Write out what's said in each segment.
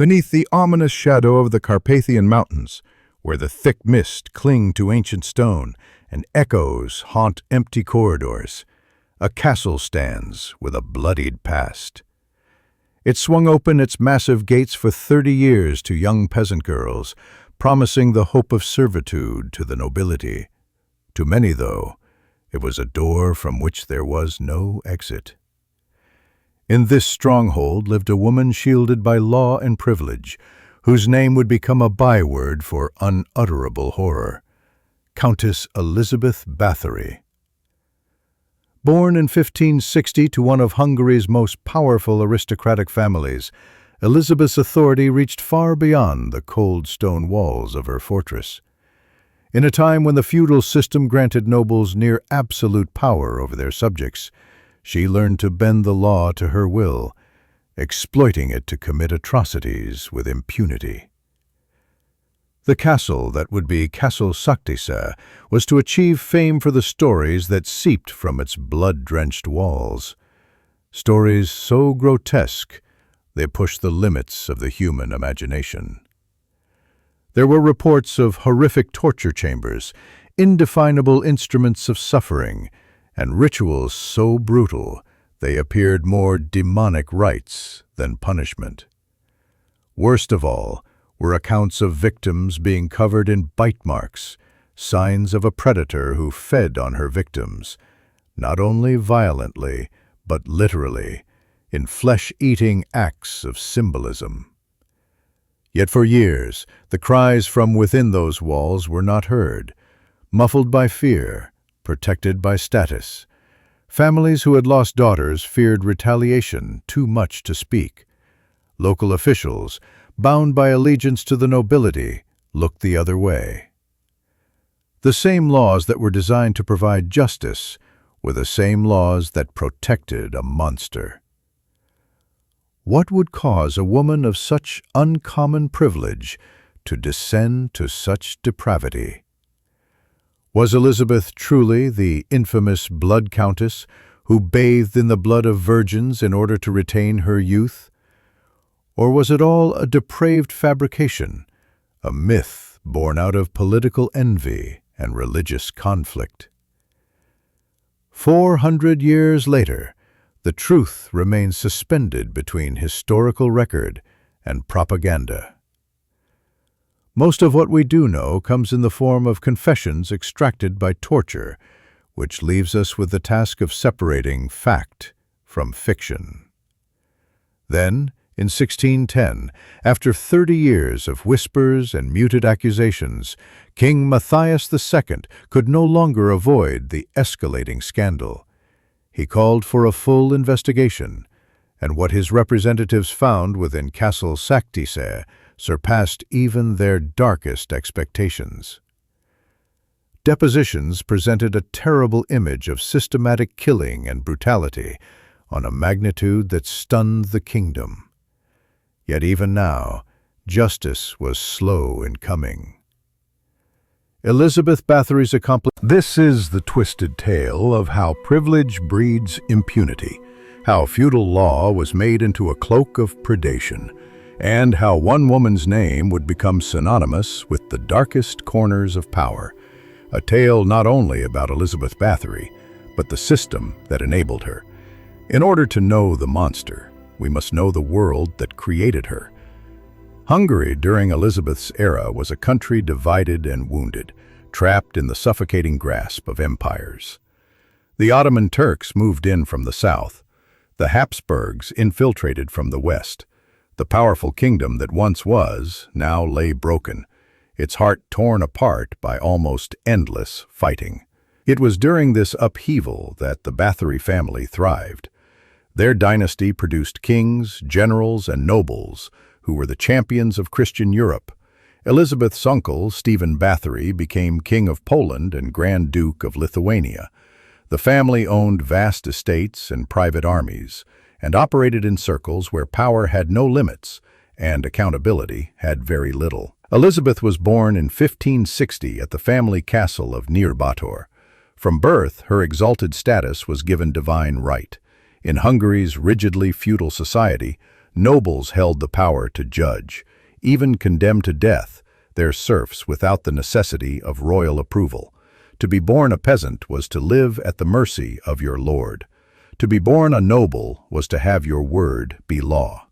beneath the ominous shadow of the Carpathian Mountains, where the thick mist cling to ancient stone and echoes haunt empty corridors, a castle stands with a bloodied past. It swung open its massive gates for 30 years to young peasant girls, promising the hope of servitude to the nobility. To many, though, it was a door from which there was no exit. In this stronghold lived a woman shielded by law and privilege, whose name would become a byword for unutterable horror: Countess Erzsébet Báthory. Born in 1560 to one of Hungary's most powerful aristocratic families, Erzsébet's authority reached far beyond the cold stone walls of her fortress. In a time when the feudal system granted nobles near absolute power over their subjects, she learned to bend the law to her will, exploiting it to commit atrocities with impunity. The castle that would be Castle Saktisa was to achieve fame for the stories that seeped from its blood-drenched walls. Stories so grotesque, they pushed the limits of the human imagination. There were reports of horrific torture chambers, indefinable instruments of suffering, and rituals so brutal they appeared more demonic rites than punishment. Worst of all were accounts of victims being covered in bite marks, signs of a predator who fed on her victims, not only violently, but literally, in flesh-eating acts of symbolism. Yet for years, the cries from within those walls were not heard, muffled by fear, protected by status. Families who had lost daughters feared retaliation too much to speak. Local officials, bound by allegiance to the nobility, looked the other way. The same laws that were designed to provide justice were the same laws that protected a monster. What would cause a woman of such uncommon privilege to descend to such depravity? Was Erzsébet truly the infamous Blood Countess who bathed in the blood of virgins in order to retain her youth? Or was it all a depraved fabrication, a myth born out of political envy and religious conflict? 400 years later, the truth remains suspended between historical record and propaganda. Most of what we do know comes in the form of confessions extracted by torture, which leaves us with the task of separating fact from fiction. Then, in 1610, after 30 years of whispers and muted accusations, King Matthias II could no longer avoid the escalating scandal. He called for a full investigation, and what his representatives found within Castle Saktisa surpassed even their darkest expectations. Depositions presented a terrible image of systematic killing and brutality on a magnitude that stunned the kingdom. Yet even now, justice was slow in coming. Erzsébet Báthory's accomplishment. This is the twisted tale of how privilege breeds impunity, how feudal law was made into a cloak of predation, and how one woman's name would become synonymous with the darkest corners of power. A tale not only about Erzsébet Báthory, but the system that enabled her. In order to know the monster, we must know the world that created her. Hungary during Erzsébet's era was a country divided and wounded, trapped in the suffocating grasp of empires. The Ottoman Turks moved in from the south. The Habsburgs infiltrated from the west. The powerful kingdom that once was now lay broken, its heart torn apart by almost endless fighting. It was during this upheaval that the Bathory family thrived. Their dynasty produced kings, generals, and nobles who were the champions of Christian Europe. Erzsébet's uncle, Stephen Bathory, became King of Poland and Grand Duke of Lithuania. The family owned vast estates and private armies, and operated in circles where power had no limits and accountability had very little. Erzsébet was born in 1560 at the family castle of near Bathory. From birth, her exalted status was given divine right. In Hungary's rigidly feudal society, Nobles held the power to judge, even condemn to death, their serfs without the necessity of royal approval. To be born a peasant was to live at the mercy of your lord. To be born a noble was to have your word be law.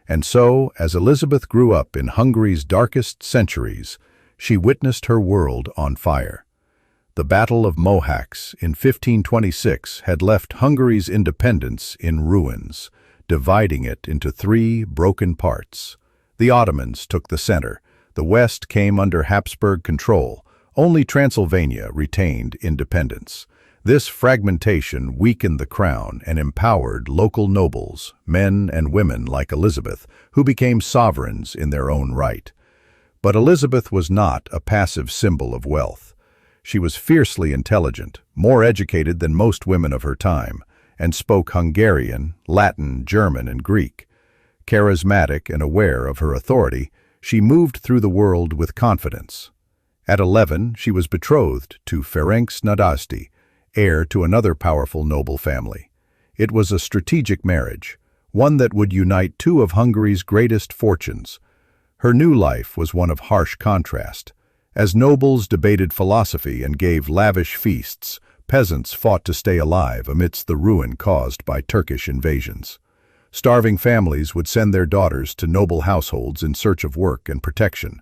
And so, as Elizabeth grew up in Hungary's darkest centuries, she witnessed her world on fire. The Battle of Mohacs in 1526 had left Hungary's independence in ruins, dividing it into three broken parts. The Ottomans took the center. The West came under Habsburg control. Only Transylvania retained independence. This fragmentation weakened the crown and empowered local nobles, men and women like Elizabeth, who became sovereigns in their own right. But Elizabeth was not a passive symbol of wealth. She was fiercely intelligent, more educated than most women of her time, and spoke Hungarian, Latin, German, and Greek. Charismatic and aware of her authority, she moved through the world with confidence. At 11, she was betrothed to Ferenc Nadasdy, heir to another powerful noble family. It was a strategic marriage, one that would unite two of Hungary's greatest fortunes. Her new life was one of harsh contrast. As nobles debated philosophy and gave lavish feasts, peasants fought to stay alive amidst the ruin caused by Turkish invasions. Starving families would send their daughters to noble households in search of work and protection.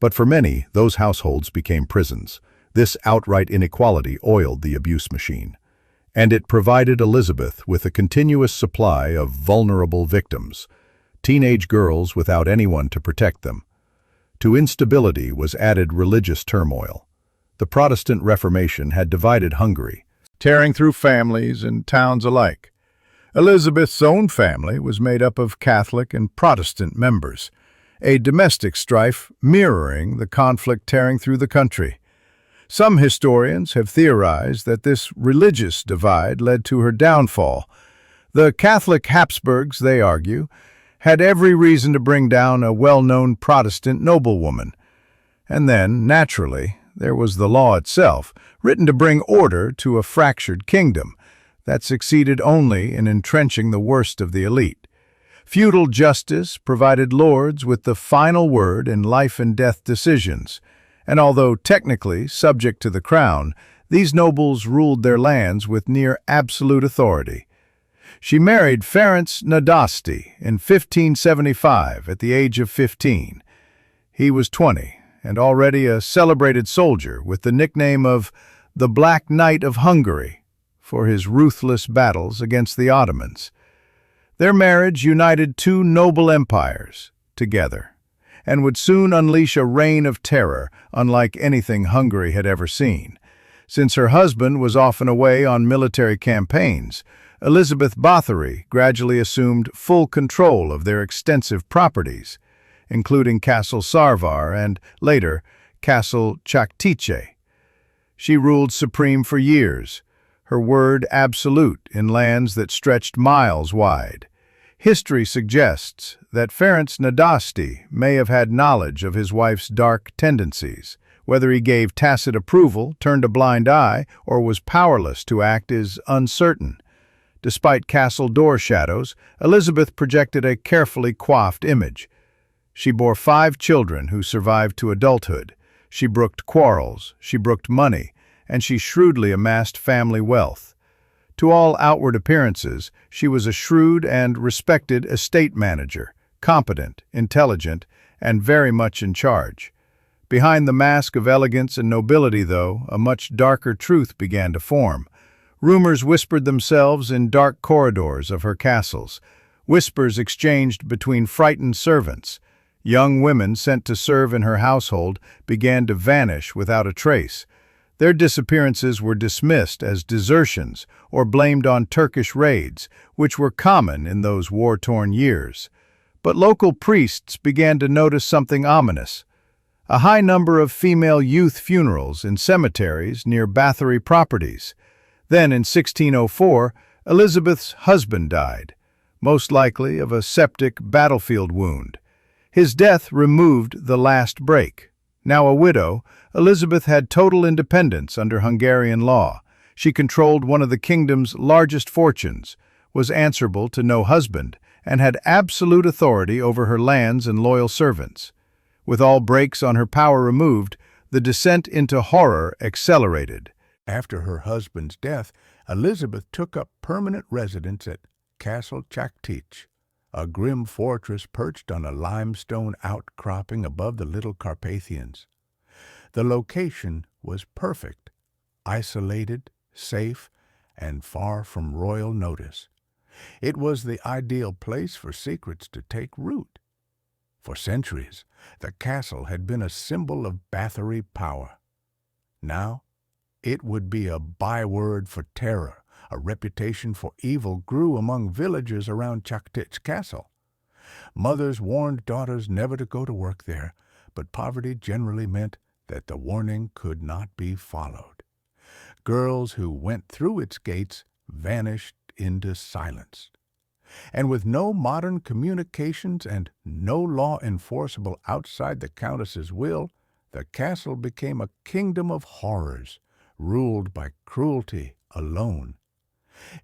But for many, those households became prisons. This outright inequality oiled the abuse machine. And it provided Elizabeth with a continuous supply of vulnerable victims, teenage girls without anyone to protect them. To instability was added religious turmoil. The Protestant Reformation had divided Hungary, tearing through families and towns alike. Elizabeth's own family was made up of Catholic and Protestant members, a domestic strife mirroring the conflict tearing through the country. Some historians have theorized that this religious divide led to her downfall. The Catholic Habsburgs, they argue, had every reason to bring down a well-known Protestant noblewoman. And then, naturally, there was the law itself, written to bring order to a fractured kingdom that succeeded only in entrenching the worst of the elite. Feudal justice provided lords with the final word in life-and-death decisions, and although technically subject to the crown, these nobles ruled their lands with near absolute authority. She married Ferenc Nadasdy in 1575 at the age of 15. He was 20 and already a celebrated soldier with the nickname of the Black Knight of Hungary for his ruthless battles against the Ottomans. Their marriage united two noble empires together and would soon unleash a reign of terror unlike anything Hungary had ever seen. Since her husband was often away on military campaigns, Erzsébet Báthory gradually assumed full control of their extensive properties, including Castle Sarvar and, later, Castle Chaktice. She ruled supreme for years, her word absolute in lands that stretched miles wide. History suggests that Ferenc Nadasdy may have had knowledge of his wife's dark tendencies. Whether he gave tacit approval, turned a blind eye, or was powerless to act is uncertain. Despite castle door shadows, Elizabeth projected a carefully coiffed image. She bore 5 children who survived to adulthood. She brooked quarrels, she brooked money, and she shrewdly amassed family wealth. To all outward appearances, she was a shrewd and respected estate manager, competent, intelligent, and very much in charge. Behind the mask of elegance and nobility, though, a much darker truth began to form. Rumors whispered themselves in dark corridors of her castles, whispers exchanged between frightened servants. Young women sent to serve in her household began to vanish without a trace. Their disappearances were dismissed as desertions or blamed on Turkish raids, which were common in those war-torn years. But local priests began to notice something ominous. A high number of female youth funerals in cemeteries near Bathory properties. Then, in 1604, Elizabeth's husband died, most likely of a septic battlefield wound. His death removed the last break. Now a widow, Elizabeth had total independence under Hungarian law. She controlled one of the kingdom's largest fortunes, was answerable to no husband, and had absolute authority over her lands and loyal servants. With all brakes on her power removed, the descent into horror accelerated. After her husband's death, Erzsébet took up permanent residence at Castle Chaktich, a grim fortress perched on a limestone outcropping above the Little Carpathians. The location was perfect, isolated, safe, and far from royal notice. It was the ideal place for secrets to take root. For centuries, the castle had been a symbol of Bathory power. Now, it would be a byword for terror. A reputation for evil grew among villagers around Chaktich Castle. Mothers warned daughters never to go to work there, but poverty generally meant that the warning could not be followed. Girls who went through its gates vanished into silence. And with no modern communications and no law enforceable outside the Countess's will, the castle became a kingdom of horrors, ruled by cruelty alone.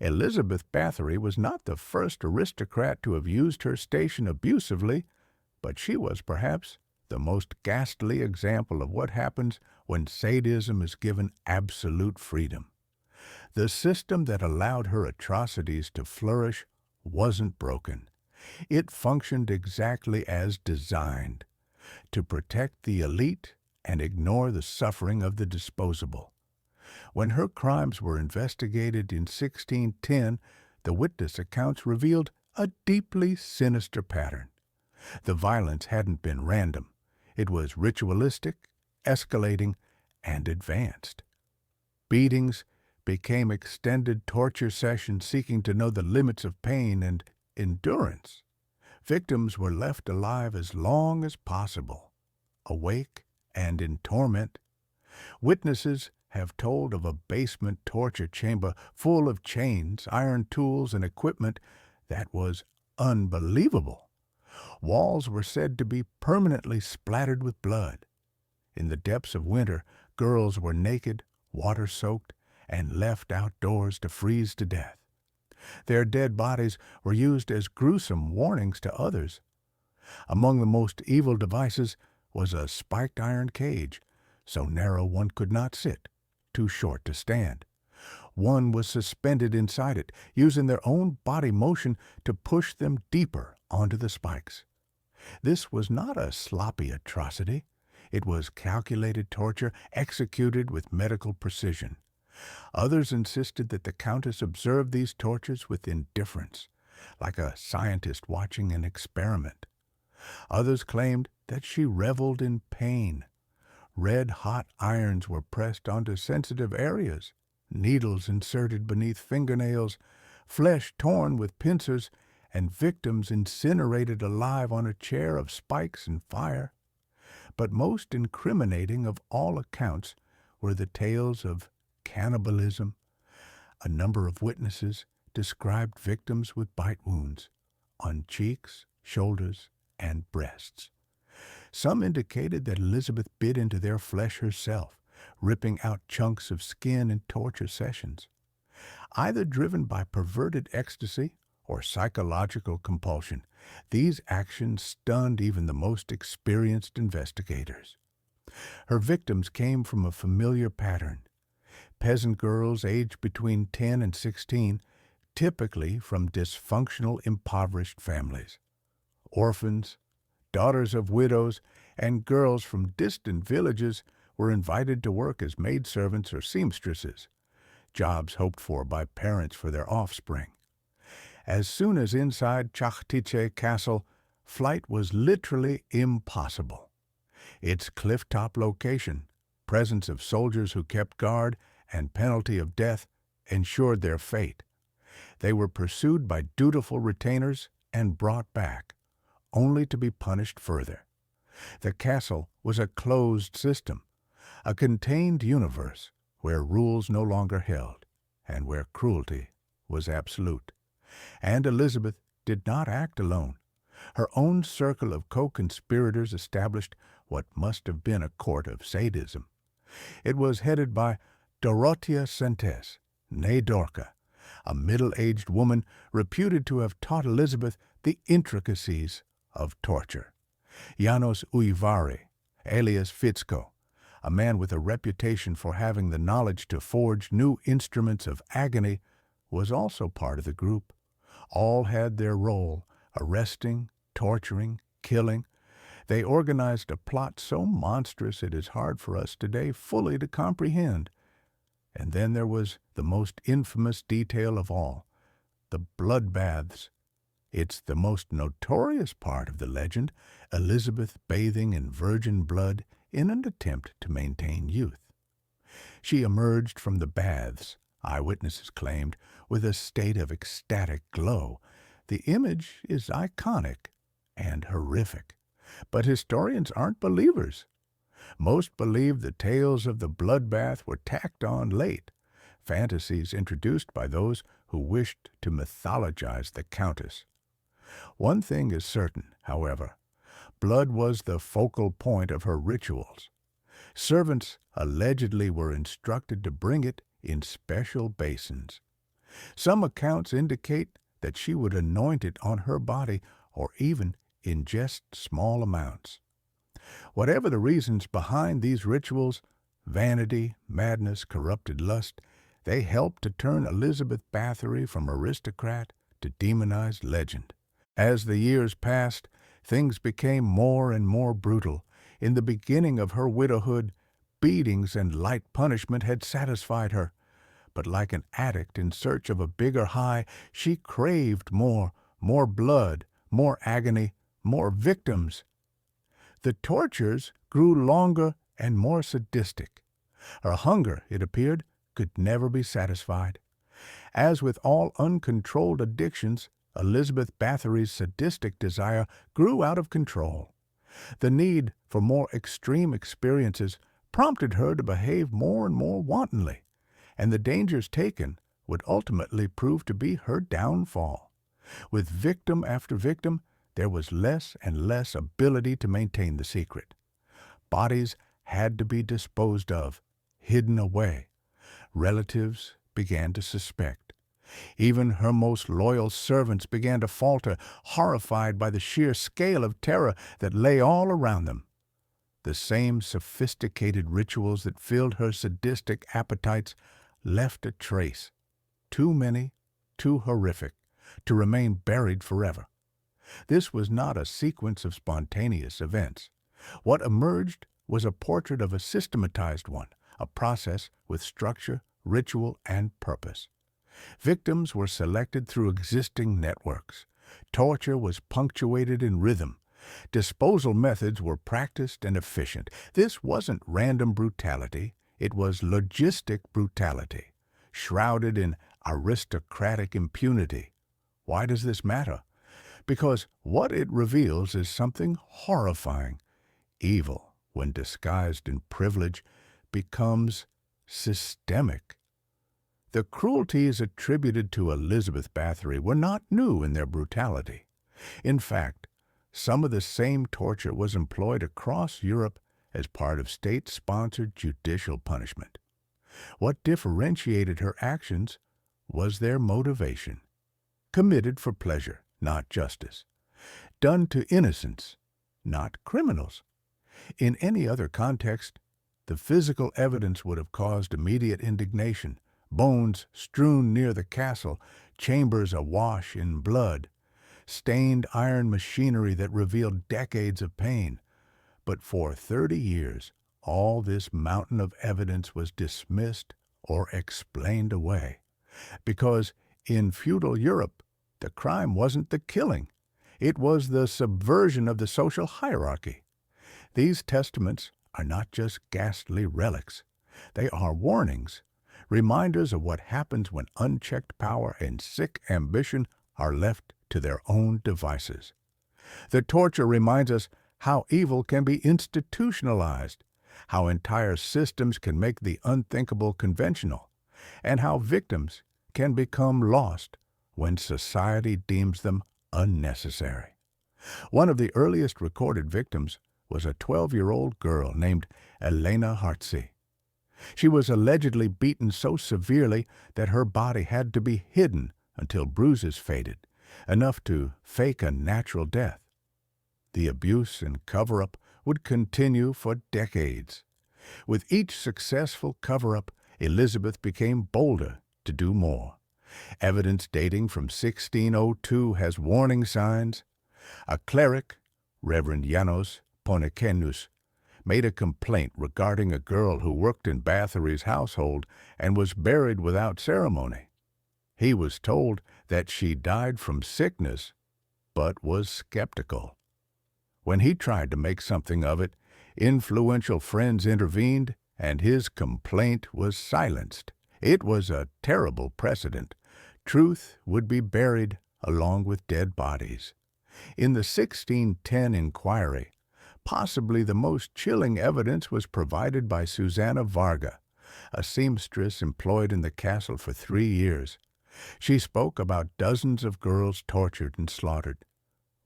Erzsébet Báthory was not the first aristocrat to have used her station abusively, but she was perhaps the most ghastly example of what happens when sadism is given absolute freedom. The system that allowed her atrocities to flourish wasn't broken. It functioned exactly as designed, to protect the elite and ignore the suffering of the disposable. When her crimes were investigated in 1610, the witness accounts revealed a deeply sinister pattern. The violence hadn't been random. It was ritualistic, escalating, and advanced. Beatings became extended torture sessions seeking to know the limits of pain and endurance. Victims were left alive as long as possible, awake and in torment. Witnesses have told of a basement torture chamber full of chains, iron tools, and equipment that was unbelievable. Walls were said to be permanently splattered with blood. In the depths of winter, girls were naked, water-soaked, and left outdoors to freeze to death. Their dead bodies were used as gruesome warnings to others. Among the most evil devices was a spiked iron cage, so narrow one could not sit, too short to stand. One was suspended inside it, using their own body motion to push them deeper onto the spikes. This was not a sloppy atrocity. It was calculated torture executed with medical precision. Others insisted that the Countess observed these tortures with indifference, like a scientist watching an experiment. Others claimed that she reveled in pain. Red-hot irons were pressed onto sensitive areas, needles inserted beneath fingernails, flesh torn with pincers, and victims incinerated alive on a chair of spikes and fire. But most incriminating of all accounts were the tales of cannibalism. A number of witnesses described victims with bite wounds on cheeks, shoulders, and breasts. Some indicated that Erzsébet bit into their flesh herself, ripping out chunks of skin in torture sessions. Either driven by perverted ecstasy or psychological compulsion, these actions stunned even the most experienced investigators. Her victims came from a familiar pattern. Peasant girls aged between 10 and 16, typically from dysfunctional, impoverished families. Orphans, daughters of widows, and girls from distant villages were invited to work as maidservants or seamstresses, jobs hoped for by parents for their offspring. As soon as inside Chaktich Castle, flight was literally impossible. Its cliff-top location, presence of soldiers who kept guard, and penalty of death ensured their fate. They were pursued by dutiful retainers and brought back, only to be punished further. The castle was a closed system, a contained universe where rules no longer held and where cruelty was absolute. And Erzsébet did not act alone. Her own circle of co-conspirators established what must have been a court of sadism. It was headed by Dorothea Sentes, née Dorca, a middle-aged woman reputed to have taught Erzsébet the intricacies of torture. Janos Uivari, alias Fitzko, a man with a reputation for having the knowledge to forge new instruments of agony, was also part of the group. All had their role, arresting, torturing, killing. They organized a plot so monstrous it is hard for us today fully to comprehend. And then there was the most infamous detail of all, the bloodbaths. It's the most notorious part of the legend, Elizabeth bathing in virgin blood in an attempt to maintain youth. She emerged from the baths, eyewitnesses claimed, with a state of ecstatic glow. The image is iconic and horrific, but historians aren't believers. Most believe the tales of the bloodbath were tacked on late, fantasies introduced by those who wished to mythologize the Countess. One thing is certain, however. Blood was the focal point of her rituals. Servants allegedly were instructed to bring it in special basins. Some accounts indicate that she would anoint it on her body or even ingest small amounts. Whatever the reasons behind these rituals, vanity, madness, corrupted lust, they helped to turn Erzsébet Báthory from aristocrat to demonized legend. As the years passed, things became more and more brutal. In the beginning of her widowhood, beatings and light punishment had satisfied her. But like an addict in search of a bigger high, she craved more blood, more agony, more victims. The tortures grew longer and more sadistic. Her hunger, it appeared, could never be satisfied. As with all uncontrolled addictions, Erzsébet Báthory's sadistic desire grew out of control. The need for more extreme experiences prompted her to behave more and more wantonly, and the dangers taken would ultimately prove to be her downfall. With victim after victim, there was less and less ability to maintain the secret. Bodies had to be disposed of, hidden away. Relatives began to suspect. Even her most loyal servants began to falter, horrified by the sheer scale of terror that lay all around them. The same sophisticated rituals that filled her sadistic appetites left a trace, too many, too horrific, to remain buried forever. This was not a sequence of spontaneous events. What emerged was a portrait of a systematized one, a process with structure, ritual, and purpose. Victims were selected through existing networks. Torture was punctuated in rhythm. Disposal methods were practiced and efficient. This wasn't random brutality. It was logistic brutality, shrouded in aristocratic impunity. Why does this matter? Because what it reveals is something horrifying. Evil, when disguised in privilege, becomes systemic. The cruelties attributed to Erzsébet Báthory were not new in their brutality. In fact, some of the same torture was employed across Europe as part of state-sponsored judicial punishment. What differentiated her actions was their motivation. Committed for pleasure, not justice. Done to innocents, not criminals. In any other context, the physical evidence would have caused immediate indignation. Bones strewn near the castle, chambers awash in blood, stained iron machinery that revealed decades of pain. But for 30 years, all this mountain of evidence was dismissed or explained away. Because in feudal Europe, the crime wasn't the killing. It was the subversion of the social hierarchy. These testaments are not just ghastly relics. They are warnings, reminders of what happens when unchecked power and sick ambition are left to their own devices. The torture reminds us how evil can be institutionalized, how entire systems can make the unthinkable conventional, and how victims can become lost when society deems them unnecessary. One of the earliest recorded victims was a 12-year-old girl named Elena Hartzi. She was allegedly beaten so severely that her body had to be hidden until bruises faded. enough to fake a natural death. The abuse and cover-up would continue for decades. With each successful cover-up, Elizabeth became bolder to do more. Evidence dating from 1602 has warning signs. A cleric, Reverend Janos Ponekenius, made a complaint regarding a girl who worked in Bathory's household and was buried without ceremony. He was told that she died from sickness, but was skeptical. When he tried to make something of it, influential friends intervened, and his complaint was silenced. It was a terrible precedent. Truth would be buried along with dead bodies. In the 1610 inquiry, possibly the most chilling evidence was provided by Susanna Varga, a seamstress employed in the castle for 3 years. She spoke about dozens of girls tortured and slaughtered.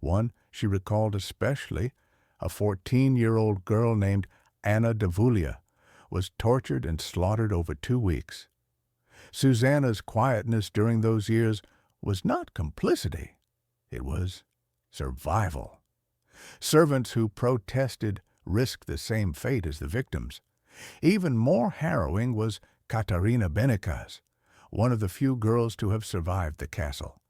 One she recalled especially, a 14-year-old girl named Anna Davulia, was tortured and slaughtered over 2 weeks. Susanna's quietness during those years was not complicity. It was survival. Servants who protested risked the same fate as the victims. Even more harrowing was Katarina Benekaz, one of the few girls to have survived the castle.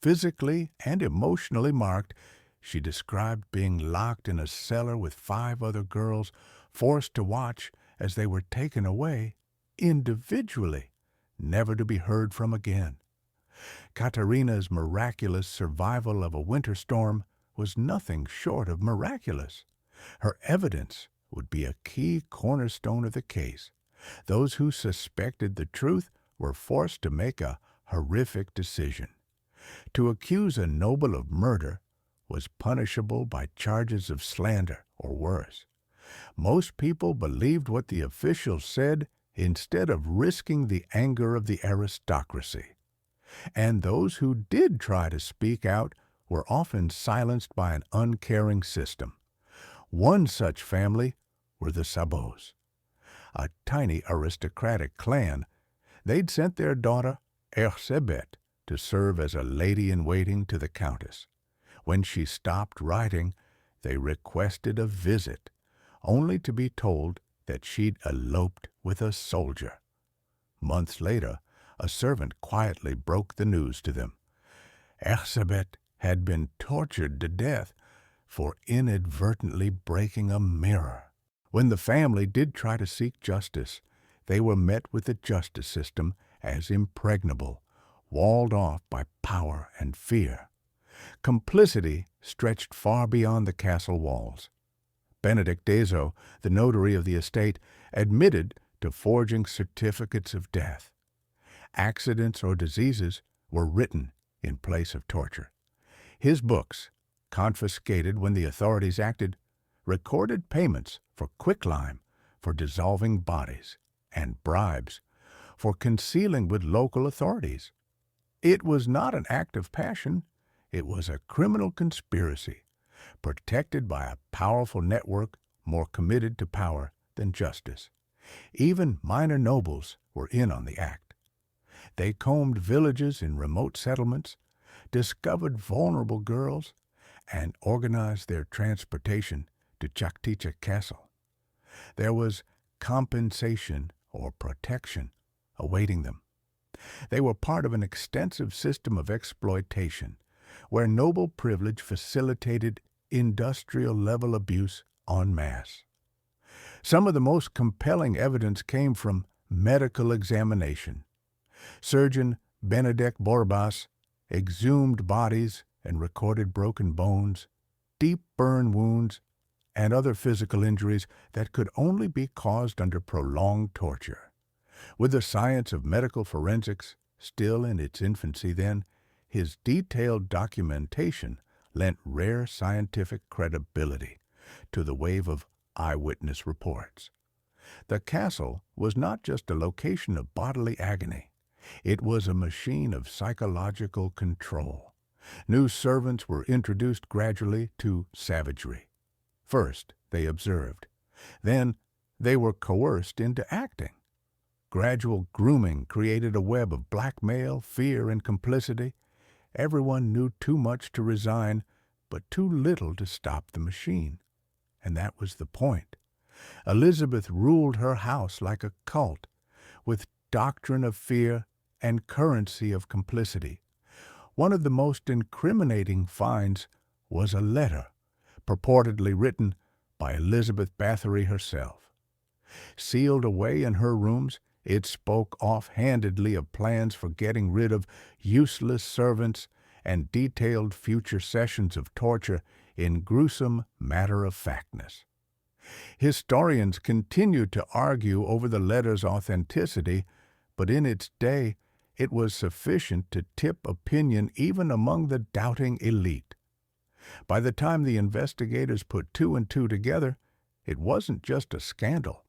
Physically and emotionally marked, she described being locked in a cellar with 5 other girls, forced to watch as they were taken away individually, never to be heard from again. Katarina's miraculous survival of a winter storm was nothing short of miraculous. Her evidence would be a key cornerstone of the case. Those who suspected the truth were forced to make a horrific decision. To accuse a noble of murder was punishable by charges of slander or worse. Most people believed what the officials said instead of risking the anger of the aristocracy. And those who did try to speak out were often silenced by an uncaring system. One such family were the Sabots, a tiny aristocratic clan. They'd sent their daughter, Erzsebet, to serve as a lady-in-waiting to the Countess. When she stopped writing, they requested a visit, only to be told that she'd eloped with a soldier. Months later, a servant quietly broke the news to them. Erzsebet had been tortured to death for inadvertently breaking a mirror. When the family did try to seek justice, they were met with the justice system as impregnable, walled off by power and fear. Complicity stretched far beyond the castle walls. Benedict Dezo, the notary of the estate, admitted to forging certificates of death. Accidents or diseases were written in place of torture. His books, confiscated when the authorities acted, recorded payments for quicklime, for dissolving bodies, and bribes for concealing with local authorities. It was not an act of passion. It was a criminal conspiracy, protected by a powerful network more committed to power than justice. Even minor nobles were in on the act. They combed villages in remote settlements, discovered vulnerable girls, and organized their transportation to Chakticha Castle. There was compensation or protection awaiting them. They were part of an extensive system of exploitation, where noble privilege facilitated industrial-level abuse en masse. Some of the most compelling evidence came from medical examination. Surgeon Benedek Borbas exhumed bodies and recorded broken bones, deep burn wounds, and other physical injuries that could only be caused under prolonged torture. With the science of medical forensics still in its infancy then, his detailed documentation lent rare scientific credibility to the wave of eyewitness reports. The castle was not just a location of bodily agony. It was a machine of psychological control. New servants were introduced gradually to savagery. First, they observed. Then, they were coerced into acting. Gradual grooming created a web of blackmail, fear, and complicity, Everyone knew too much to resign, but too little to stop the machine. And that was the point. Elizabeth ruled her house like a cult, with doctrine of fear and currency of complicity. One of the most incriminating finds was a letter, purportedly written by Erzsébet Báthory herself. Sealed away in her rooms, it spoke offhandedly of plans for getting rid of useless servants and detailed future sessions of torture in gruesome matter-of-factness. Historians continued to argue over the letter's authenticity, but in its day it was sufficient to tip opinion even among the doubting elite. By the time the investigators put two and two together, it wasn't just a scandal,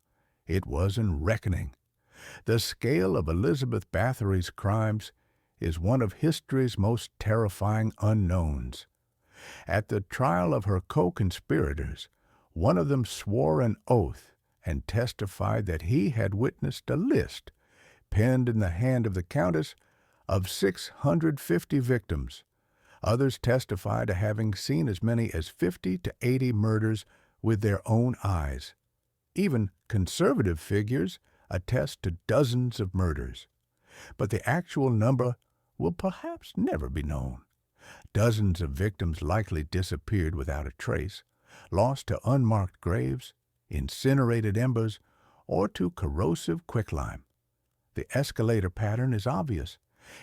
it was a reckoning. The scale of Erzsébet Báthory's crimes is one of history's most terrifying unknowns. At the trial of her co-conspirators, one of them swore an oath and testified that he had witnessed a list, penned in the hand of the Countess, of 650 victims. Others testified to having seen as many as 50 to 80 murders with their own eyes. Even conservative figures attest to dozens of murders. But the actual number will perhaps never be known. Dozens of victims likely disappeared without a trace, lost to unmarked graves, incinerated embers, or to corrosive quicklime. The escalator pattern is obvious.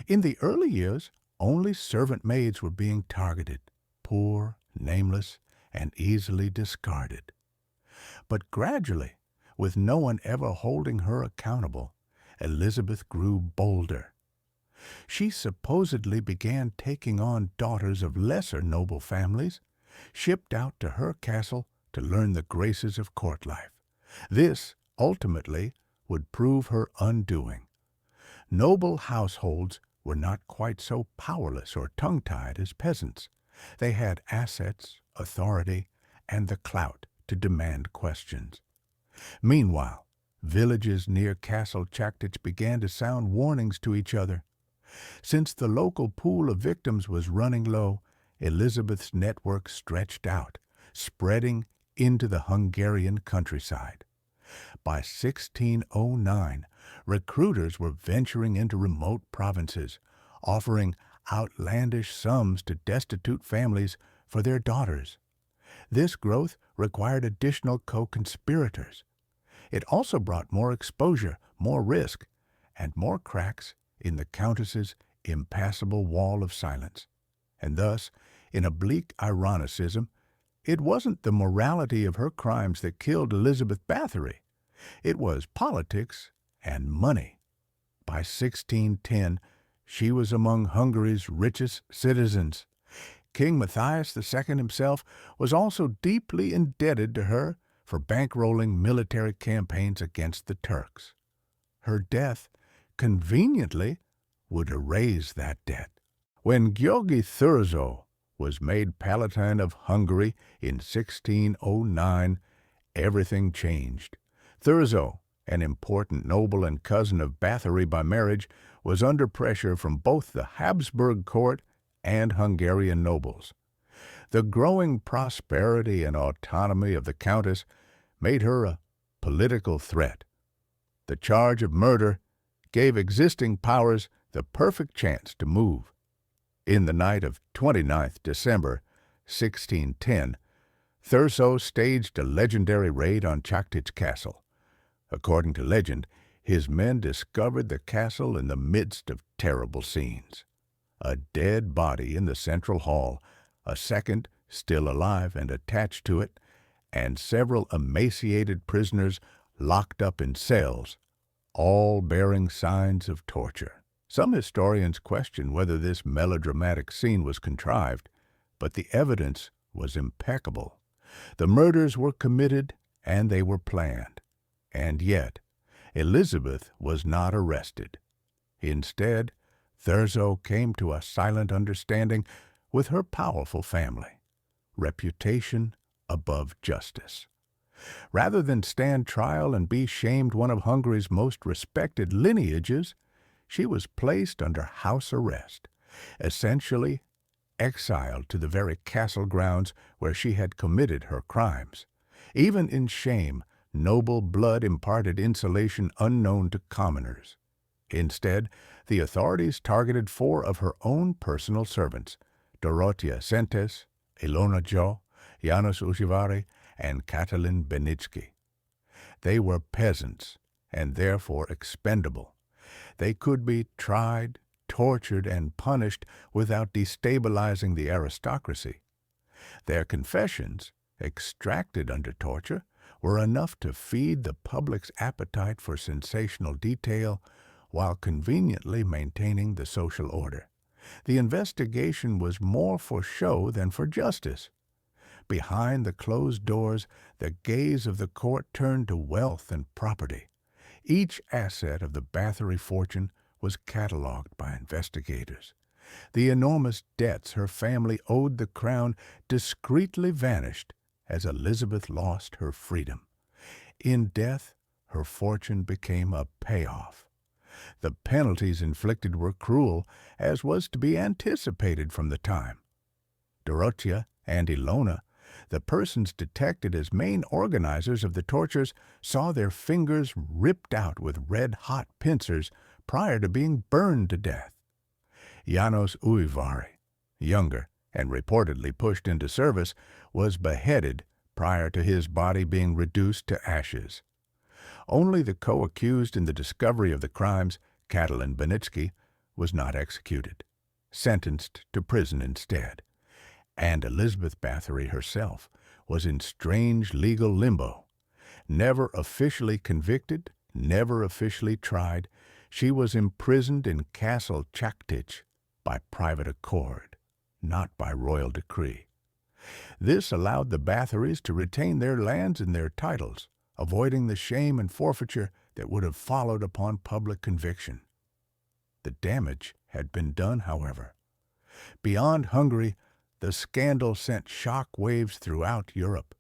In the early years, only servant maids were being targeted, poor, nameless, and easily discarded. But gradually, with no one ever holding her accountable, Elizabeth grew bolder. She supposedly began taking on daughters of lesser noble families, shipped out to her castle to learn the graces of court life. This, ultimately, would prove her undoing. Noble households were not quite so powerless or tongue-tied as peasants. They had assets, authority, and the clout to demand questions. Meanwhile, villages near Castle Chaktich began to sound warnings to each other. Since the local pool of victims was running low, Elizabeth's network stretched out, spreading into the Hungarian countryside. By 1609, recruiters were venturing into remote provinces, offering outlandish sums to destitute families for their daughters. This growth required additional co-conspirators. It also brought more exposure, more risk, and more cracks in the Countess's impassable wall of silence. And thus, in a bleak ironicism, it wasn't the morality of her crimes that killed Erzsébet Báthory. It was politics and money. By 1610, she was among Hungary's richest citizens. King Matthias II himself was also deeply indebted to her for bankrolling military campaigns against the Turks. Her death, conveniently, would erase that debt. When György Thurzó was made Palatine of Hungary in 1609, everything changed. Thurzó, an important noble and cousin of Bathory by marriage, was under pressure from both the Habsburg court and Hungarian nobles. The growing prosperity and autonomy of the Countess made her a political threat. The charge of murder gave existing powers the perfect chance to move. In the night of 29th December, 1610, Thurzó staged a legendary raid on Chaktich Castle. According to legend, his men discovered the castle in the midst of terrible scenes. A dead body in the central hall, a second still alive and attached to it, and several emaciated prisoners locked up in cells, all bearing signs of torture. Some historians question whether this melodramatic scene was contrived, but the evidence was impeccable. The murders were committed and they were planned. And yet, Elizabeth was not arrested. Instead, Thurzó came to a silent understanding with her powerful family. Reputation above justice. Rather than stand trial and be shamed one of Hungary's most respected lineages, she was placed under house arrest, essentially exiled to the very castle grounds where she had committed her crimes. Even in shame, noble blood imparted insulation unknown to commoners. Instead, the authorities targeted 4 of her own personal servants, Dorothea Sentes, Ilona Jo, Janos Uživari, and Katalin Benitsky. They were peasants, and therefore expendable. They could be tried, tortured, and punished without destabilizing the aristocracy. Their confessions, extracted under torture, were enough to feed the public's appetite for sensational detail while conveniently maintaining the social order. The investigation was more for show than for justice. Behind the closed doors, the gaze of the court turned to wealth and property. Each asset of the Bathory fortune was catalogued by investigators. The enormous debts her family owed the crown discreetly vanished as Elizabeth lost her freedom. In death, her fortune became a payoff. The penalties inflicted were cruel, as was to be anticipated from the time. Dorothea and Ilona, the persons detected as main organizers of the tortures, saw their fingers ripped out with red-hot pincers prior to being burned to death. Janos Uživari, younger and reportedly pushed into service, was beheaded prior to his body being reduced to ashes. Only the co-accused in the discovery of the crimes, Katalin Benitsky, was not executed, sentenced to prison instead. And Erzsébet Báthory herself was in strange legal limbo. Never officially convicted, never officially tried, she was imprisoned in Castle Chaktich by private accord, not by royal decree. This allowed the Bathorys to retain their lands and their titles, avoiding the shame and forfeiture that would have followed upon public conviction. The damage had been done, however. Beyond Hungary, the scandal sent shock waves throughout Europe.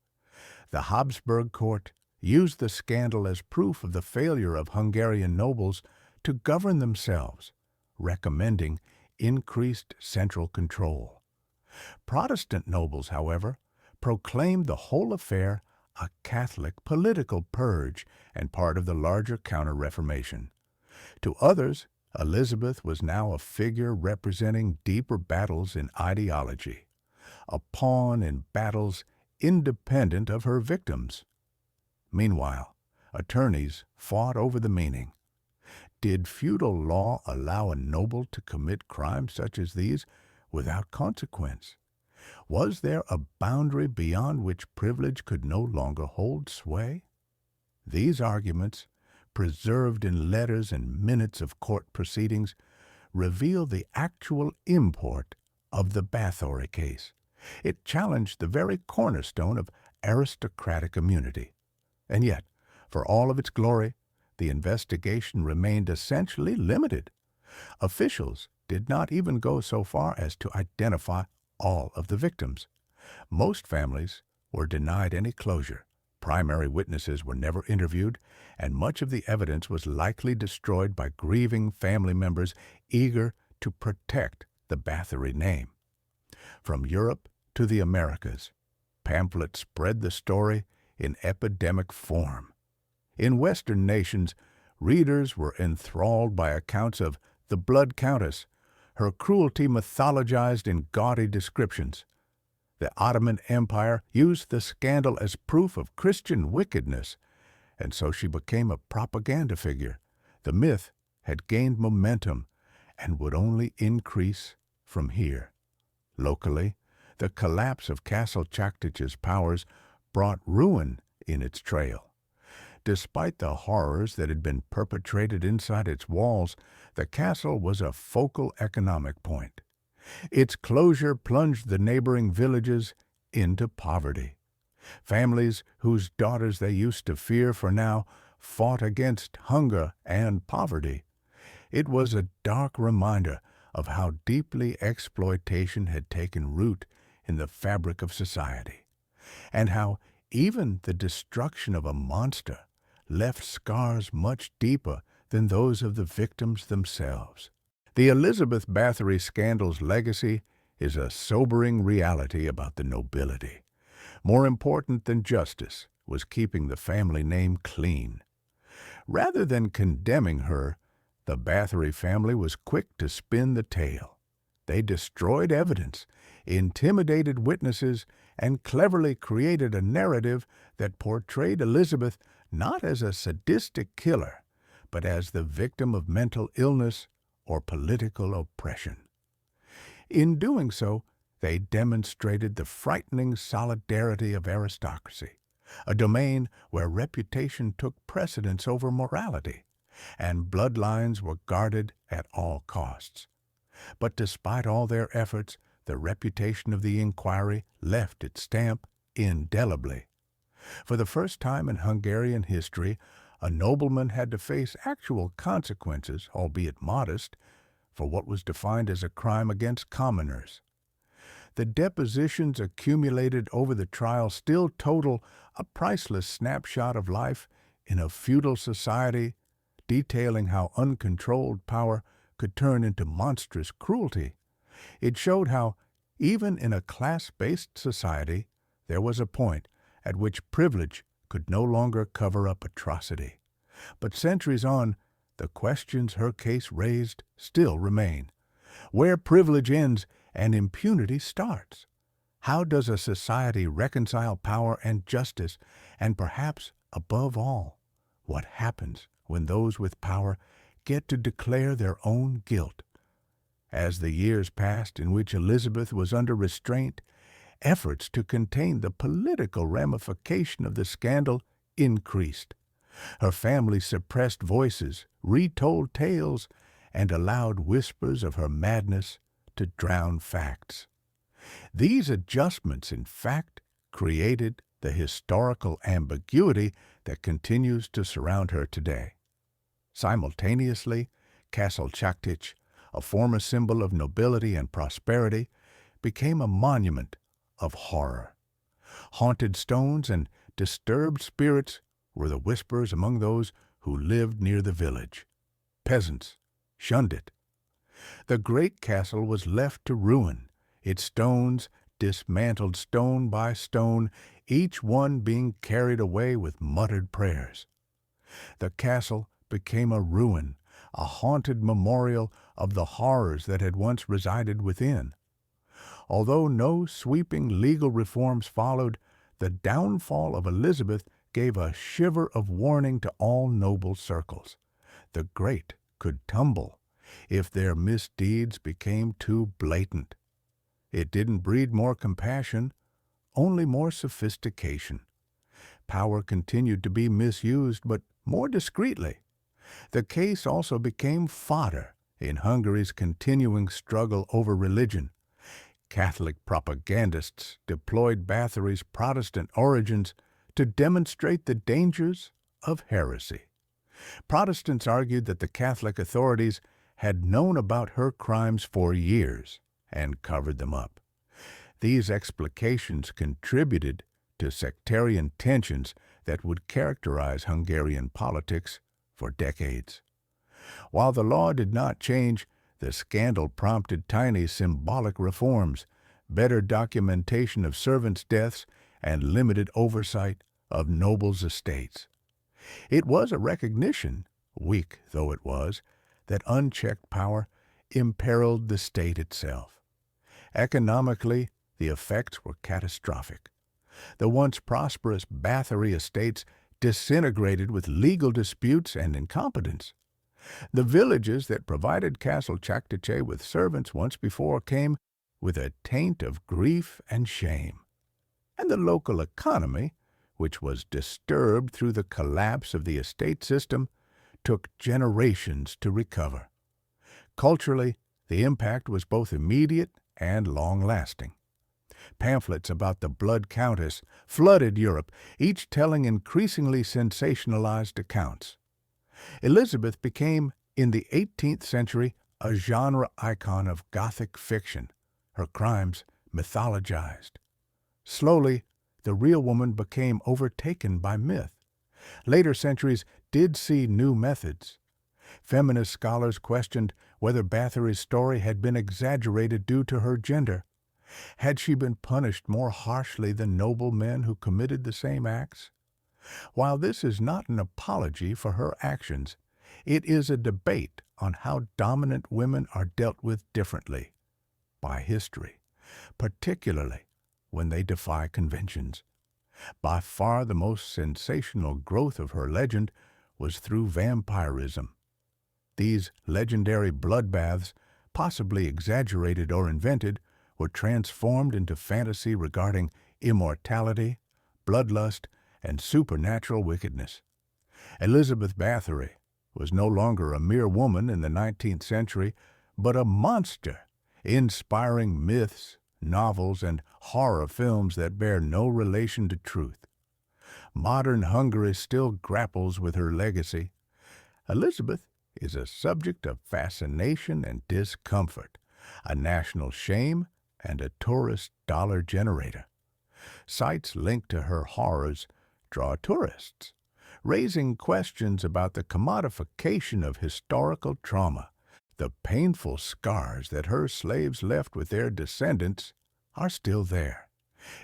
The Habsburg court used the scandal as proof of the failure of Hungarian nobles to govern themselves, recommending increased central control. Protestant nobles, however, proclaimed the whole affair a Catholic political purge and part of the larger Counter-Reformation. To others, Elizabeth was now a figure representing deeper battles in ideology, a pawn in battles independent of her victims. Meanwhile, attorneys fought over the meaning. Did feudal law allow a noble to commit crimes such as these without consequence? Was there a boundary beyond which privilege could no longer hold sway? These arguments, preserved in letters and minutes of court proceedings, reveal the actual import of the Bathory case. It challenged the very cornerstone of aristocratic immunity. And yet, for all of its glory, the investigation remained essentially limited. Officials did not even go so far as to identify all of the victims. Most families were denied any closure. Primary witnesses were never interviewed, and much of the evidence was likely destroyed by grieving family members eager to protect the Bathory name. From Europe to the Americas, pamphlets spread the story in epidemic form. In Western nations, readers were enthralled by accounts of the Blood Countess, her cruelty mythologized in gaudy descriptions. The Ottoman Empire used the scandal as proof of Christian wickedness, and so she became a propaganda figure. The myth had gained momentum and would only increase from here. Locally, the collapse of Castle Chaktich's powers brought ruin in its trail. Despite the horrors that had been perpetrated inside its walls, the castle was a focal economic point. Its closure plunged the neighboring villages into poverty. Families whose daughters they used to fear for now fought against hunger and poverty. It was a dark reminder of how deeply exploitation had taken root in the fabric of society, and how even the destruction of a monster left scars much deeper than those of the victims themselves. The Erzsébet Báthory scandal's legacy is a sobering reality about the nobility. More important than justice was keeping the family name clean. Rather than condemning her, the Bathory family was quick to spin the tale. They destroyed evidence, intimidated witnesses, and cleverly created a narrative that portrayed Erzsébet not as a sadistic killer, but as the victim of mental illness or political oppression. In doing so, they demonstrated the frightening solidarity of aristocracy, a domain where reputation took precedence over morality, and bloodlines were guarded at all costs. But despite all their efforts, the reputation of the inquiry left its stamp indelibly. For the first time in Hungarian history, a nobleman had to face actual consequences, albeit modest, for what was defined as a crime against commoners. The depositions accumulated over the trial still total a priceless snapshot of life in a feudal society, detailing how uncontrolled power could turn into monstrous cruelty. It showed how, even in a class-based society, there was a point at which privilege could no longer cover up atrocity. But centuries on, the questions her case raised still remain. Where privilege ends and impunity starts? How does a society reconcile power and justice? And perhaps, above all, what happens when those with power get to declare their own guilt? As the years passed in which Erzsébet was under restraint, efforts to contain the political ramification of the scandal increased. Her family suppressed voices, retold tales, and allowed whispers of her madness to drown facts. These adjustments, in fact, created the historical ambiguity that continues to surround her today. Simultaneously, Castle Chaktic, a former symbol of nobility and prosperity, became a monument of horror. Haunted stones and disturbed spirits were the whispers among those who lived near the village. Peasants shunned it. The great castle was left to ruin, its stones dismantled stone by stone, each one being carried away with muttered prayers. The castle became a ruin, a haunted memorial of the horrors that had once resided within. Although no sweeping legal reforms followed, the downfall of Erzsébet gave a shiver of warning to all noble circles. The great could tumble if their misdeeds became too blatant. It didn't breed more compassion, only more sophistication. Power continued to be misused, but more discreetly. The case also became fodder in Hungary's continuing struggle over religion. Catholic propagandists deployed Bathory's Protestant origins to demonstrate the dangers of heresy. Protestants argued that the Catholic authorities had known about her crimes for years and covered them up. These explications contributed to sectarian tensions that would characterize Hungarian politics for decades. While the law did not change, the scandal prompted tiny symbolic reforms, better documentation of servants' deaths, and limited oversight of nobles' estates. It was a recognition, weak though it was, that unchecked power imperiled the state itself. Economically, the effects were catastrophic. The once prosperous Bathory estates disintegrated with legal disputes and incompetence. The villages that provided Castle Chaktic with servants once before came with a taint of grief and shame. And the local economy, which was disturbed through the collapse of the estate system, took generations to recover. Culturally, the impact was both immediate and long-lasting. Pamphlets about the Blood Countess flooded Europe, each telling increasingly sensationalized accounts. Erzsébet became, in the 18th century, a genre icon of Gothic fiction, her crimes mythologized. Slowly, the real woman became overtaken by myth. Later centuries did see new methods. Feminist scholars questioned whether Bathory's story had been exaggerated due to her gender. Had she been punished more harshly than noble men who committed the same acts? While this is not an apology for her actions, it is a debate on how dominant women are dealt with differently by history, particularly when they defy conventions. By far the most sensational growth of her legend was through vampirism. These legendary bloodbaths, possibly exaggerated or invented, were transformed into fantasy regarding immortality, bloodlust, and supernatural wickedness. Erzsébet Báthory was no longer a mere woman in the 19th century, but a monster, inspiring myths, novels, and horror films that bear no relation to truth. Modern Hungary still grapples with her legacy. Erzsébet is a subject of fascination and discomfort, a national shame and a tourist dollar generator. Sites linked to her horrors draw tourists, raising questions about the commodification of historical trauma. The painful scars that her slaves left with their descendants are still there.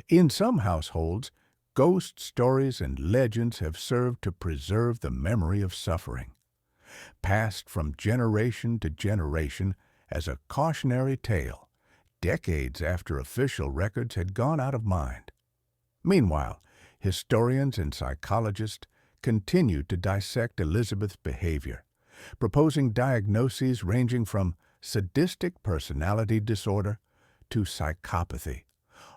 In some households, ghost stories and legends have served to preserve the memory of suffering, passed from generation to generation as a cautionary tale, decades after official records had gone out of mind. Meanwhile, historians and psychologists continue to dissect Erzsébet's behavior, proposing diagnoses ranging from sadistic personality disorder to psychopathy,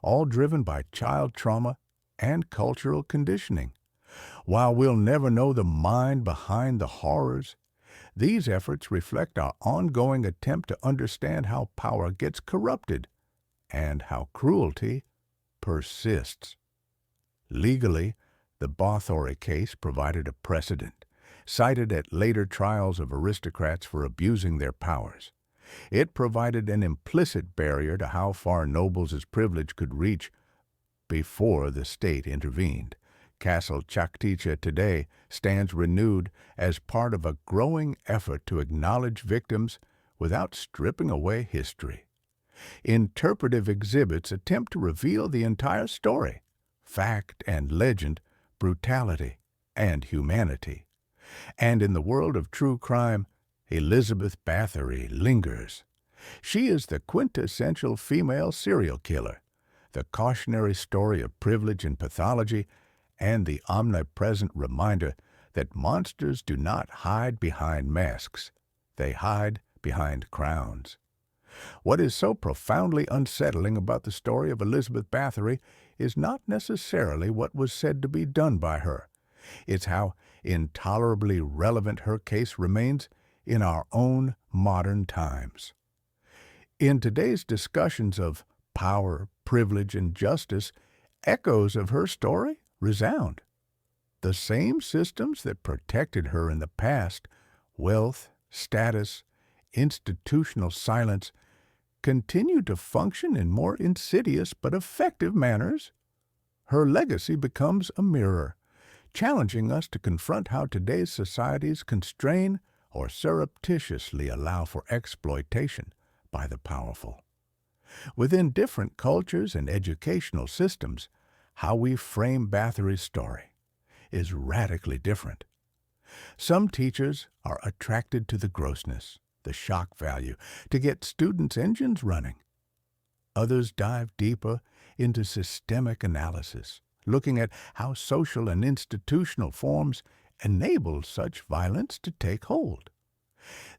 all driven by child trauma and cultural conditioning. While we'll never know the mind behind the horrors, these efforts reflect our ongoing attempt to understand how power gets corrupted and how cruelty persists. Legally, the Bathory case provided a precedent, cited at later trials of aristocrats for abusing their powers. It provided an implicit barrier to how far nobles' privilege could reach before the state intervened. Castle Chakticha today stands renewed as part of a growing effort to acknowledge victims without stripping away history. Interpretive exhibits attempt to reveal the entire story, fact and legend, brutality and humanity. And in the world of true crime, Erzsébet Báthory lingers. She is the quintessential female serial killer, the cautionary story of privilege and pathology, and the omnipresent reminder that monsters do not hide behind masks. They hide behind crowns. What is so profoundly unsettling about the story of Erzsébet Báthory is not necessarily what was said to be done by her. It's how intolerably relevant her case remains in our own modern times. In today's discussions of power, privilege, and justice, echoes of her story resound. The same systems that protected her in the past, wealth, status, institutional silence, continue to function in more insidious but effective manners. Her legacy becomes a mirror, challenging us to confront how today's societies constrain or surreptitiously allow for exploitation by the powerful. Within different cultures and educational systems, how we frame Bathory's story is radically different. Some teachers are attracted to the grossness, the shock value, to get students' engines running. Others dive deeper into systemic analysis, looking at how social and institutional forms enable such violence to take hold.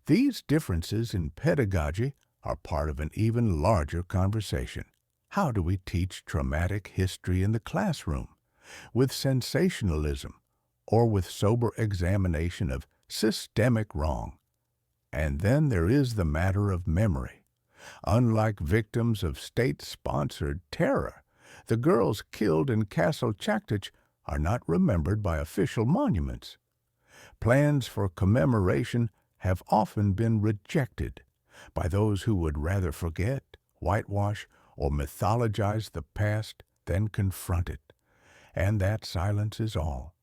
These differences in pedagogy are part of an even larger conversation. How do we teach traumatic history in the classroom? With sensationalism or with sober examination of systemic wrong? And then there is the matter of memory. Unlike victims of state-sponsored terror, the girls killed in Castle Chaktich are not remembered by official monuments. Plans for commemoration have often been rejected by those who would rather forget, whitewash, or mythologize the past than confront it. And that silence is all.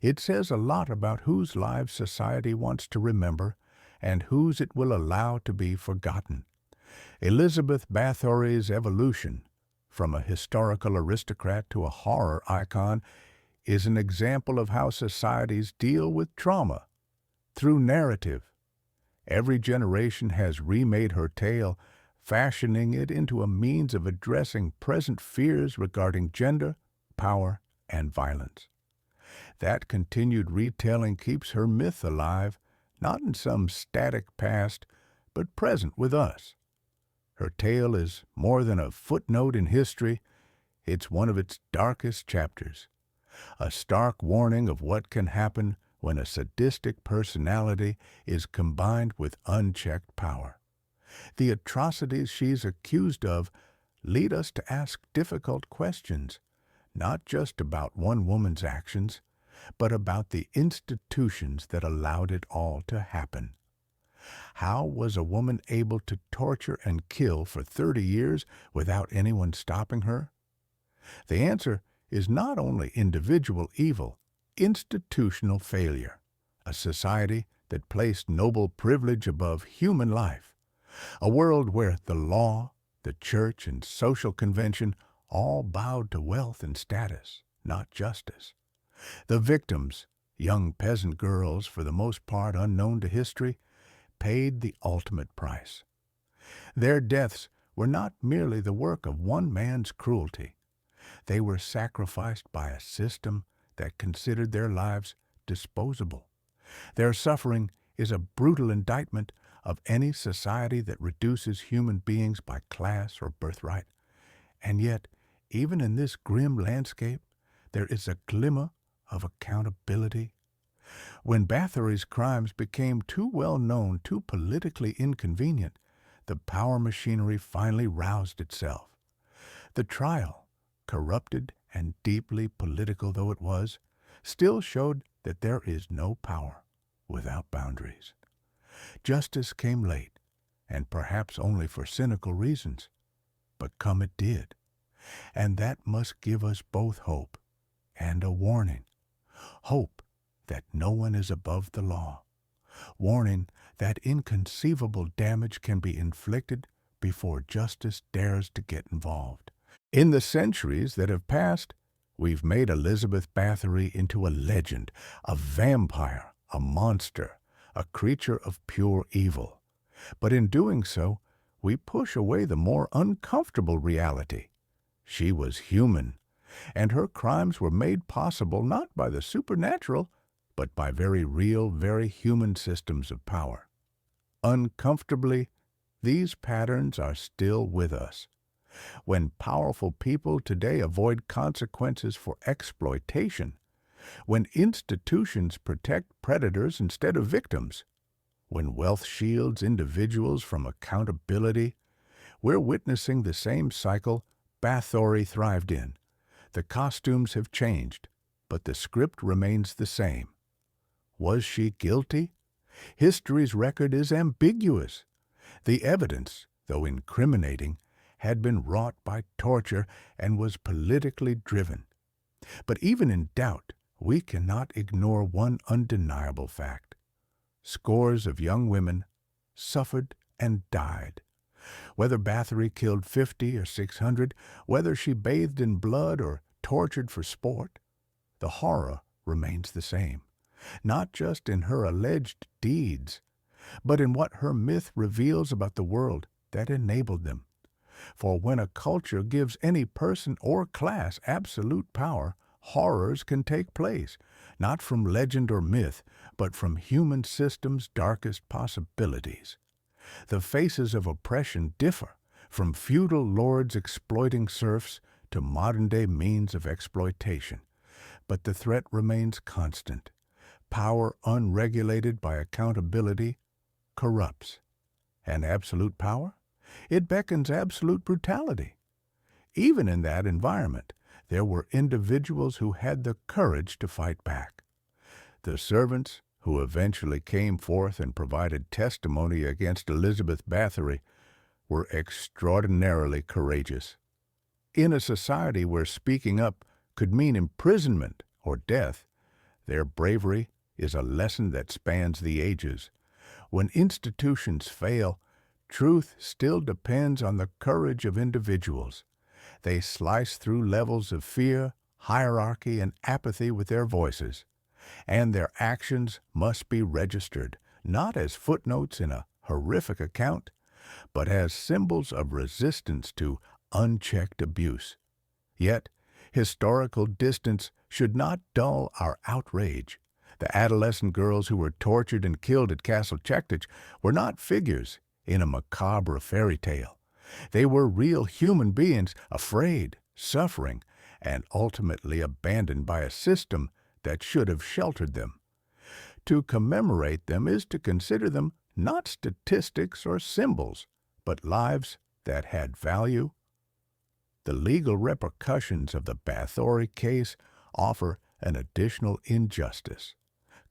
It says a lot about whose lives society wants to remember and whose it will allow to be forgotten. Erzsébet Báthory's evolution from a historical aristocrat to a horror icon is an example of how societies deal with trauma through narrative. Every generation has remade her tale, fashioning it into a means of addressing present fears regarding gender, power, and violence. That continued retelling keeps her myth alive, not in some static past, but present with us. Her tale is more than a footnote in history, it's one of its darkest chapters, a stark warning of what can happen when a sadistic personality is combined with unchecked power. The atrocities she's accused of lead us to ask difficult questions, not just about one woman's actions, but about the institutions that allowed it all to happen. How was a woman able to torture and kill for 30 years without anyone stopping her? The answer is not only individual evil, institutional failure, a society that placed noble privilege above human life, a world where the law, the church, and social convention all bowed to wealth and status, not justice. The victims, young peasant girls for the most part unknown to history, paid the ultimate price. Their deaths were not merely the work of one man's cruelty. They were sacrificed by a system that considered their lives disposable. Their suffering is a brutal indictment of any society that reduces human beings by class or birthright. And yet, even in this grim landscape, there is a glimmer of accountability. When Bathory's crimes became too well known, too politically inconvenient, the power machinery finally roused itself. The trial, corrupted and deeply political though it was, still showed that there is no power without boundaries. Justice came late, and perhaps only for cynical reasons, but come it did. And that must give us both hope and a warning. Hope that no one is above the law. Warning that inconceivable damage can be inflicted before justice dares to get involved. In the centuries that have passed, we've made Erzsébet Báthory into a legend, a vampire, a monster, a creature of pure evil. But in doing so, we push away the more uncomfortable reality. She was human, and her crimes were made possible not by the supernatural, but by very real, very human systems of power. Uncomfortably, these patterns are still with us. When powerful people today avoid consequences for exploitation, when institutions protect predators instead of victims, when wealth shields individuals from accountability, we're witnessing the same cycle Bathory thrived in. The costumes have changed, but the script remains the same. Was she guilty? History's record is ambiguous. The evidence, though incriminating, had been wrought by torture and was politically driven. But even in doubt, we cannot ignore one undeniable fact. Scores of young women suffered and died. Whether Bathory killed 50 or 600, whether she bathed in blood or tortured for sport, the horror remains the same, not just in her alleged deeds, but in what her myth reveals about the world that enabled them. For when a culture gives any person or class absolute power, horrors can take place, not from legend or myth, but from human systems' darkest possibilities. The faces of oppression differ, from feudal lords exploiting serfs to modern-day means of exploitation. But the threat remains constant. Power unregulated by accountability corrupts. And absolute power? It beckons absolute brutality. Even in that environment, there were individuals who had the courage to fight back. The servants, who eventually came forth and provided testimony against Erzsébet Báthory, were extraordinarily courageous. In a society where speaking up could mean imprisonment or death, their bravery is a lesson that spans the ages. When institutions fail, truth still depends on the courage of individuals. They slice through levels of fear, hierarchy, and apathy with their voices, and their actions must be registered, not as footnotes in a horrific account, but as symbols of resistance to unchecked abuse. Yet, historical distance should not dull our outrage. The adolescent girls who were tortured and killed at Castle Chektich were not figures in a macabre fairy tale. They were real human beings, afraid, suffering, and ultimately abandoned by a system that should have sheltered them. To commemorate them is to consider them not statistics or symbols, but lives that had value. The legal repercussions of the Bathory case offer an additional injustice.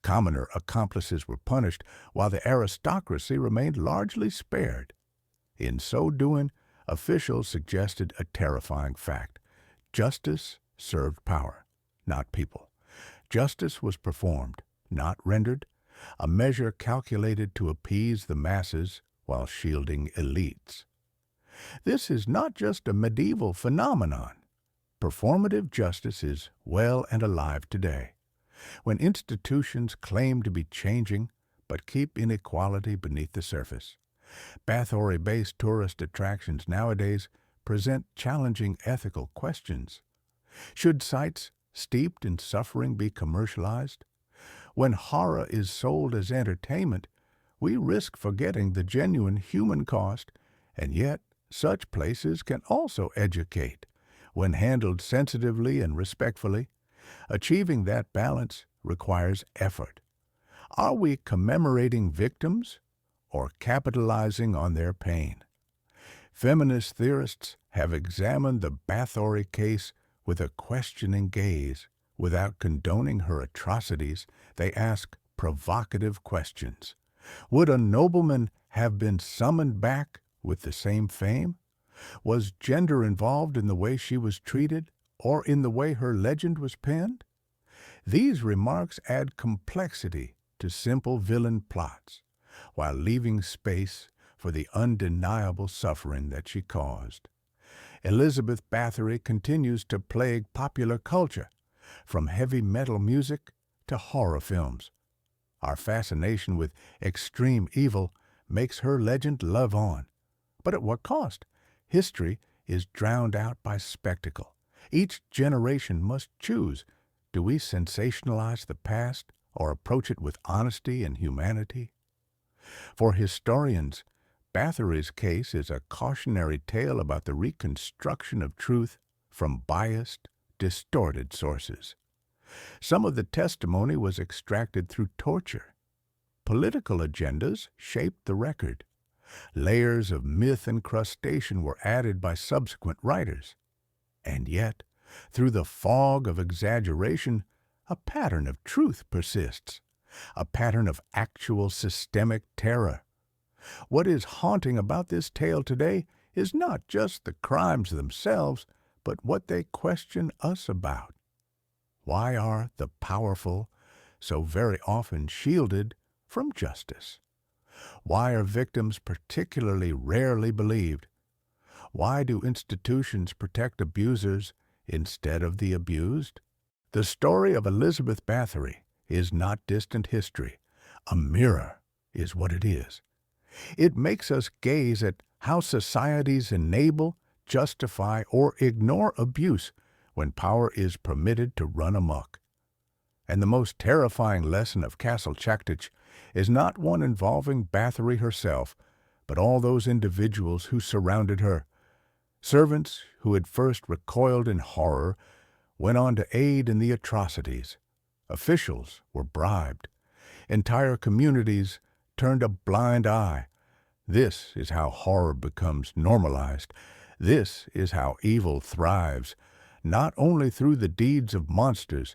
Commoner accomplices were punished, while the aristocracy remained largely spared. In so doing, officials suggested a terrifying fact. Justice served power, not people. Justice was performed, not rendered, a measure calculated to appease the masses while shielding elites. This is not just a medieval phenomenon. Performative justice is well and alive today. When institutions claim to be changing but keep inequality beneath the surface. Bathory-based tourist attractions nowadays present challenging ethical questions. Should sites steeped in suffering be commercialized? When horror is sold as entertainment, we risk forgetting the genuine human cost, and yet such places can also educate. When handled sensitively and respectfully, achieving that balance requires effort. Are we commemorating victims or capitalizing on their pain? Feminist theorists have examined the Bathory case with a questioning gaze. Without condoning her atrocities, they ask provocative questions. Would a nobleman have been summoned back with the same fame? Was gender involved in the way she was treated, or in the way her legend was penned? These remarks add complexity to simple villain plots, while leaving space for the undeniable suffering that she caused. Erzsébet Báthory continues to plague popular culture, from heavy metal music to horror films. Our fascination with extreme evil makes her legend live on. But at what cost? History is drowned out by spectacle. Each generation must choose. Do we sensationalize the past or approach it with honesty and humanity? For historians, Bathory's case is a cautionary tale about the reconstruction of truth from biased, distorted sources. Some of the testimony was extracted through torture. Political agendas shaped the record. Layers of myth and crustation were added by subsequent writers. And yet, through the fog of exaggeration, a pattern of truth persists, a pattern of actual systemic terror. What is haunting about this tale today is not just the crimes themselves, but what they question us about. Why are the powerful so very often shielded from justice? Why are victims particularly rarely believed? Why do institutions protect abusers instead of the abused? The story of Erzsébet Báthory is not distant history. A mirror is what it is. It makes us gaze at how societies enable, justify, or ignore abuse when power is permitted to run amok. And the most terrifying lesson of Castle Chektich is not one involving Bathory herself, but all those individuals who surrounded her. Servants who had first recoiled in horror went on to aid in the atrocities. Officials were bribed. Entire communities turned a blind eye. This is how horror becomes normalized. This is how evil thrives, not only through the deeds of monsters,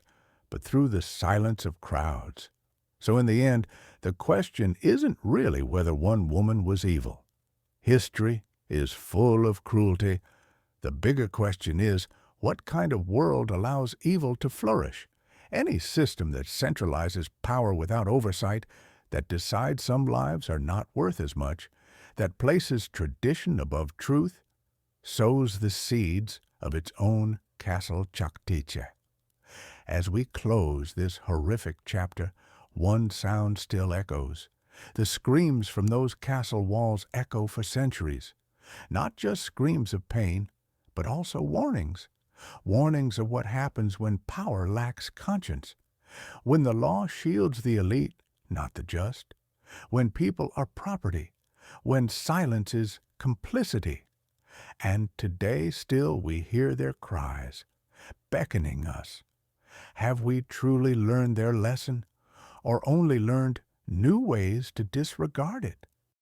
but through the silence of crowds. So in the end, the question isn't really whether one woman was evil. History is full of cruelty. The bigger question is, what kind of world allows evil to flourish? Any system that centralizes power without oversight that decides some lives are not worth as much, that places tradition above truth, sows the seeds of its own castle Chaktiche. As we close this horrific chapter, one sound still echoes. The screams from those castle walls echo for centuries. Not just screams of pain, but also warnings. Warnings of what happens when power lacks conscience. When the law shields the elite, not the just. When people are property. When silence is complicity. And today still we hear their cries, beckoning us. Have we truly learned their lesson, or only learned new ways to disregard it?